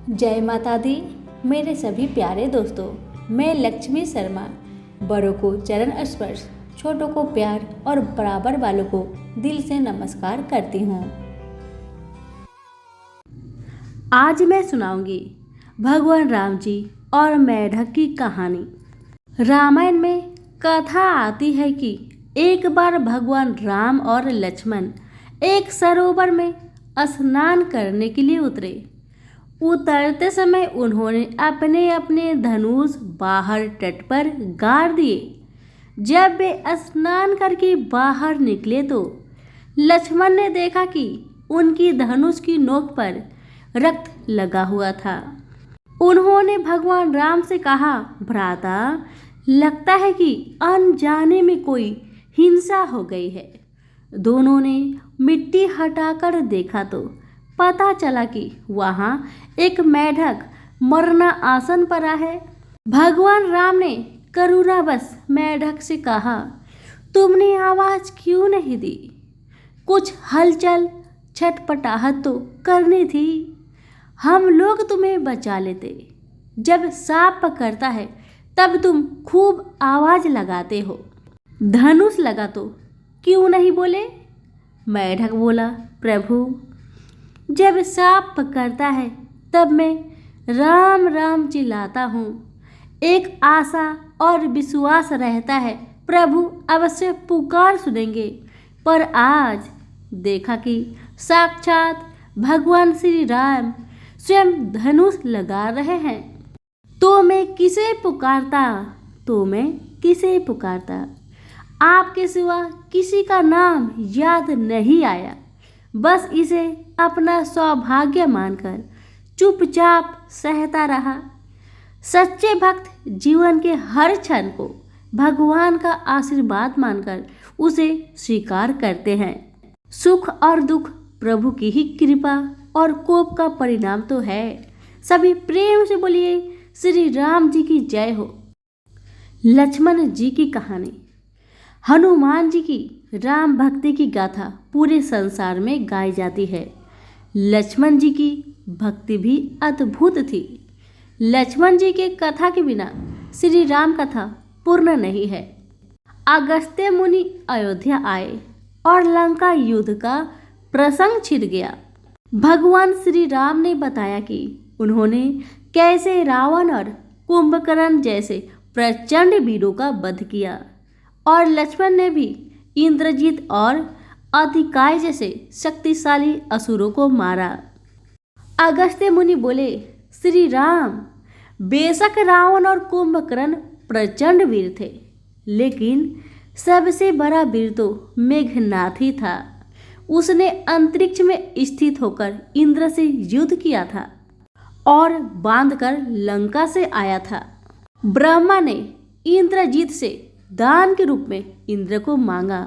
जय माता दी। मेरे सभी प्यारे दोस्तों, मैं लक्ष्मी शर्मा बड़ों को चरण स्पर्श, छोटों को प्यार और बराबर वालों को दिल से नमस्कार करती हूँ। आज मैं सुनाऊंगी भगवान राम जी और मेढक की कहानी। रामायण में कथा आती है कि एक बार भगवान राम और लक्ष्मण एक सरोवर में स्नान करने के लिए उतरे। उतरते समय उन्होंने अपने अपने धनुष बाहर तट पर गाड़ दिए। जब वे स्नान करके बाहर निकले तो लक्ष्मण ने देखा कि उनकी धनुष की नोक पर रक्त लगा हुआ था। उन्होंने भगवान राम से कहा, भ्राता, लगता है कि अनजाने में कोई हिंसा हो गई है। दोनों ने मिट्टी हटाकर देखा तो पता चला कि वहां एक मेढक मरना आसन पड़ा है। भगवान राम ने करुणावश मेढक से कहा, तुमने आवाज क्यों नहीं दी? कुछ हलचल छटपटाहट तो करनी थी। हम लोग तुम्हें बचा लेते। जब सांप पकड़ता है तब तुम खूब आवाज लगाते हो। धनुष लगा तो क्यों नहीं बोले? मेढक बोला, प्रभु, जब सांप पकड़ता है तब मैं राम राम चिल्लाता हूँ। एक आशा और विश्वास रहता है प्रभु अवश्य पुकार सुनेंगे। पर आज देखा कि साक्षात भगवान श्री राम स्वयं धनुष लगा रहे हैं। तो मैं किसे पुकारता? आपके सिवा किसी का नाम याद नहीं आया। बस इसे अपना सौभाग्य मानकर चुपचाप सहता रहा। सच्चे भक्त जीवन के हर क्षण को भगवान का आशीर्वाद मानकर उसे स्वीकार करते हैं। सुख और दुख प्रभु की ही कृपा और कोप का परिणाम तो है। सभी प्रेम से बोलिए, श्री राम जी की जय हो। लक्ष्मण जी की कहानी। हनुमान जी की राम भक्ति की गाथा पूरे संसार में गाई जाती है। लक्ष्मण जी की भक्ति भी अद्भुत थी। लक्ष्मण जी के कथा के बिना श्री राम कथा पूर्ण नहीं है। अगस्त्य मुनि अयोध्या आए और लंका युद्ध का प्रसंग छिड़ गया। भगवान श्री राम ने बताया कि उन्होंने कैसे रावण और कुंभकर्ण जैसे प्रचंड वीरों का वध किया और लक्ष्मण ने भी इंद्रजीत और अधिकाय जैसे शक्तिशाली असुरों को मारा। अगस्त्य मुनि बोले, श्री राम, बेशक रावण और कुंभकर्ण प्रचंड वीर थे, लेकिन सबसे बड़ा वीर तो मेघनाथ ही था। उसने अंतरिक्ष में स्थित होकर इंद्र से युद्ध किया था और बांधकर लंका से आया था। ब्रह्मा ने इंद्रजीत से दान के रूप में इंद्र को मांगा,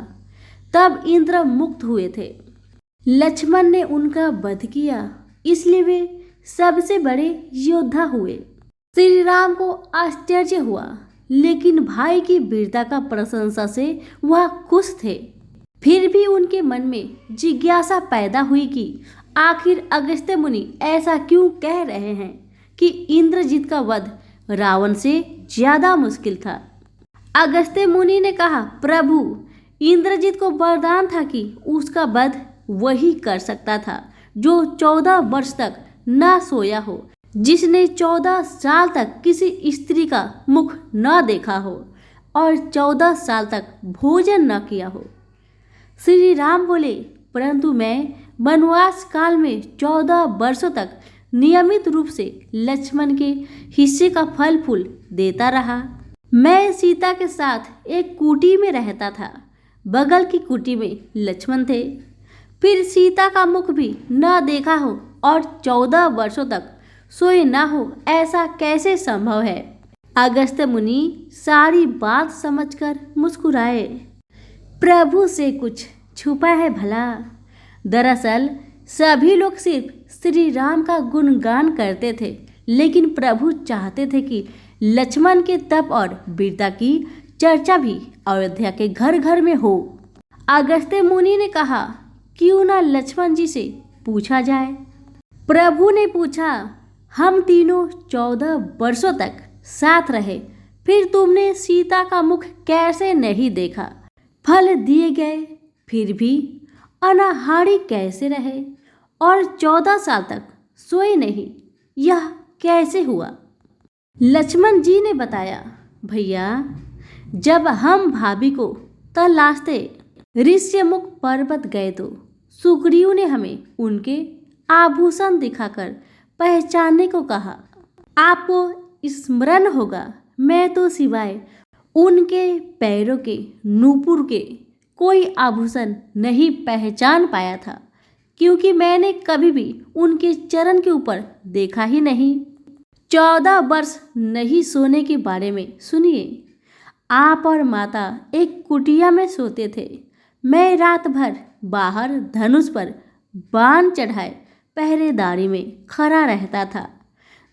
तब इंद्र मुक्त हुए थे। लक्ष्मण ने उनका वध किया, इसलिए वे सबसे बड़े योद्धा हुए। श्री राम को आश्चर्य हुआ, लेकिन भाई की वीरता का प्रशंसा से वह खुश थे। फिर भी उनके मन में जिज्ञासा पैदा हुई कि आखिर अगस्त्य मुनि ऐसा क्यों कह रहे हैं कि इंद्रजीत का वध रावण से ज्यादा मुश्किल था। अगस्त्य मुनि ने कहा, प्रभु, इंद्रजीत को वरदान था कि उसका वध वही कर सकता था जो 14 वर्ष तक न सोया हो, जिसने 14 साल तक किसी स्त्री का मुख न देखा हो और 14 साल तक भोजन न किया हो। श्री राम बोले, परंतु मैं वनवास काल में 14 वर्षों तक नियमित रूप से लक्ष्मण के हिस्से का फल फूल देता रहा। मैं सीता के साथ एक कुटी में रहता था। बगल की कुटी में लक्ष्मण थे। फिर सीता का मुख भी न देखा हो और 14 वर्षों तक सोए न हो, ऐसा कैसे संभव है? अगस्त्य मुनि सारी बात समझकर मुस्कुराए। प्रभु से कुछ छुपा है भला? दरअसल सभी लोग सिर्फ श्री राम का गुणगान करते थे, लेकिन प्रभु चाहते थे कि लक्ष्मण के तप और वीरता की चर्चा भी अयोध्या के घर घर में हो। अगस्त्य मुनि ने कहा, क्यों ना लक्ष्मण जी से पूछा जाए। प्रभु ने पूछा, हम तीनों 14 वर्षों तक साथ रहे, फिर तुमने सीता का मुख कैसे नहीं देखा? फल दिए गए फिर भी अनाहारी कैसे रहे और 14 साल तक सोए नहीं, यह कैसे हुआ? लक्ष्मण जी ने बताया, भैया, जब हम भाभी को तलाशते ऋष्यमुख पर्वत गए तो सुग्रीव ने हमें उनके आभूषण दिखाकर पहचानने को कहा। आपको स्मरण होगा, मैं तो सिवाय उनके पैरों के नूपुर के कोई आभूषण नहीं पहचान पाया था, क्योंकि मैंने कभी भी उनके चरण के ऊपर देखा ही नहीं। 14 वर्ष नहीं सोने के बारे में सुनिए। आप और माता एक कुटिया में सोते थे। मैं रात भर बाहर धनुष पर बाण चढ़ाए पहरेदारी में खड़ा रहता था।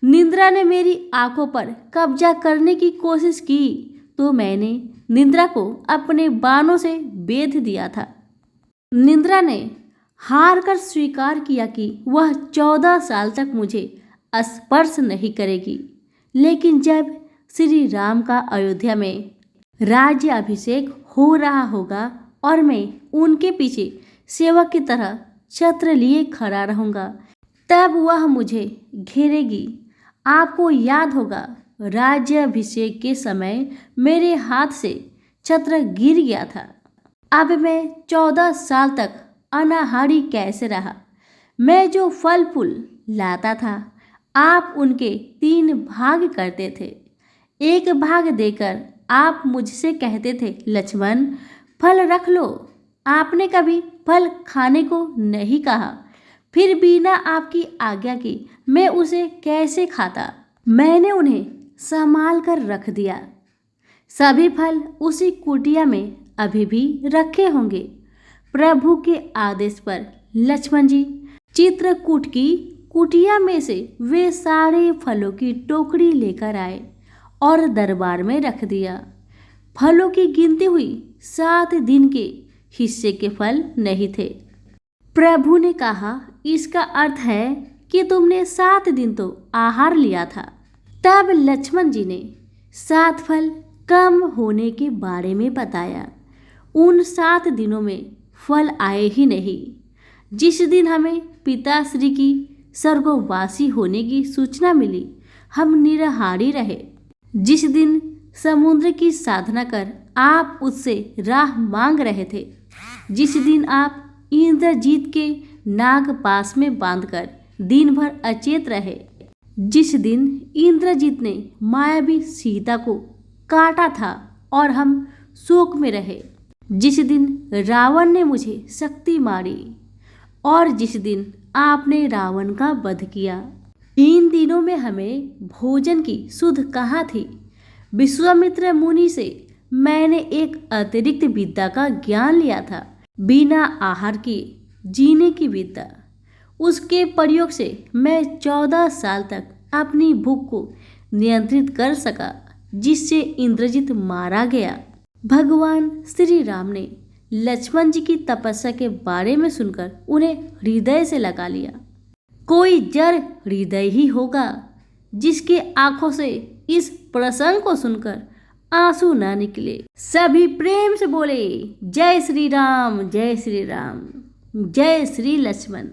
निंद्रा ने मेरी आंखों पर कब्जा करने की कोशिश की तो मैंने निंद्रा को अपने बाणों से बेध दिया था। निंद्रा ने हार कर स्वीकार किया कि वह 14 साल तक मुझे स्पर्श नहीं करेगी। लेकिन जब श्री राम का अयोध्या में राज्य अभिषेक हो रहा होगा और मैं उनके पीछे सेवक की तरह छत्र लिए खड़ा रहूंगा, तब वह मुझे घेरेगी। आपको याद होगा, राज्याभिषेक के समय मेरे हाथ से छत्र गिर गया था। अब मैं 14 साल तक अनाहारी कैसे रहा? मैं जो फल फूल लाता था, आप उनके 3 भाग करते थे। 1 भाग देकर आप मुझसे कहते थे, लक्ष्मण, फल रख लो। आपने कभी फल खाने को नहीं कहा, फिर बिना आपकी आज्ञा के मैं उसे कैसे खाता? मैंने उन्हें संभाल कर रख दिया। सभी फल उसी कुटिया में अभी भी रखे होंगे। प्रभु के आदेश पर लक्ष्मण जी चित्रकूट की कुटिया में से वे सारे फलों की टोकरी लेकर आए और दरबार में रख दिया। फलों की गिनती हुई 7 दिन के हिस्से के फल नहीं थे। प्रभु ने कहा, इसका अर्थ है कि तुमने 7 दिन तो आहार लिया था। तब लक्ष्मण जी ने 7 फल कम होने के बारे में बताया। उन 7 दिनों में फल आए ही नहीं। जिस दिन हमें पिताश्री की स्वर्गवासी होने की सूचना मिली, हम निराहारी रहे। जिस दिन समुद्र की साधना कर आप उससे राह मांग रहे थे, जिस दिन आप इंद्रजीत के नाग पास में बांधकर दिन भर अचेत रहे, जिस दिन इंद्रजीत ने मायावी सीता को काटा था और हम शोक में रहे, जिस दिन रावण ने मुझे शक्ति मारी और जिस दिन आपने रावण का वध किया, इन दिनों में हमें भोजन की सुध कहाँ थी? विश्वामित्र मुनि से मैंने एक अतिरिक्त विद्या का ज्ञान लिया था, बिना आहार के जीने की विद्या। उसके प्रयोग से मैं 14 साल तक अपनी भूख को नियंत्रित कर सका, जिससे इंद्रजित मारा गया। भगवान श्री राम ने लक्ष्मण जी की तपस्या के बारे में सुनकर उन्हें हृदय से लगा लिया। कोई जड़ हृदय ही होगा जिसके आंखों से इस प्रसंग को सुनकर आंसू ना निकले। सभी प्रेम से बोले, जय श्री राम, जय श्री राम, जय श्री लक्ष्मण।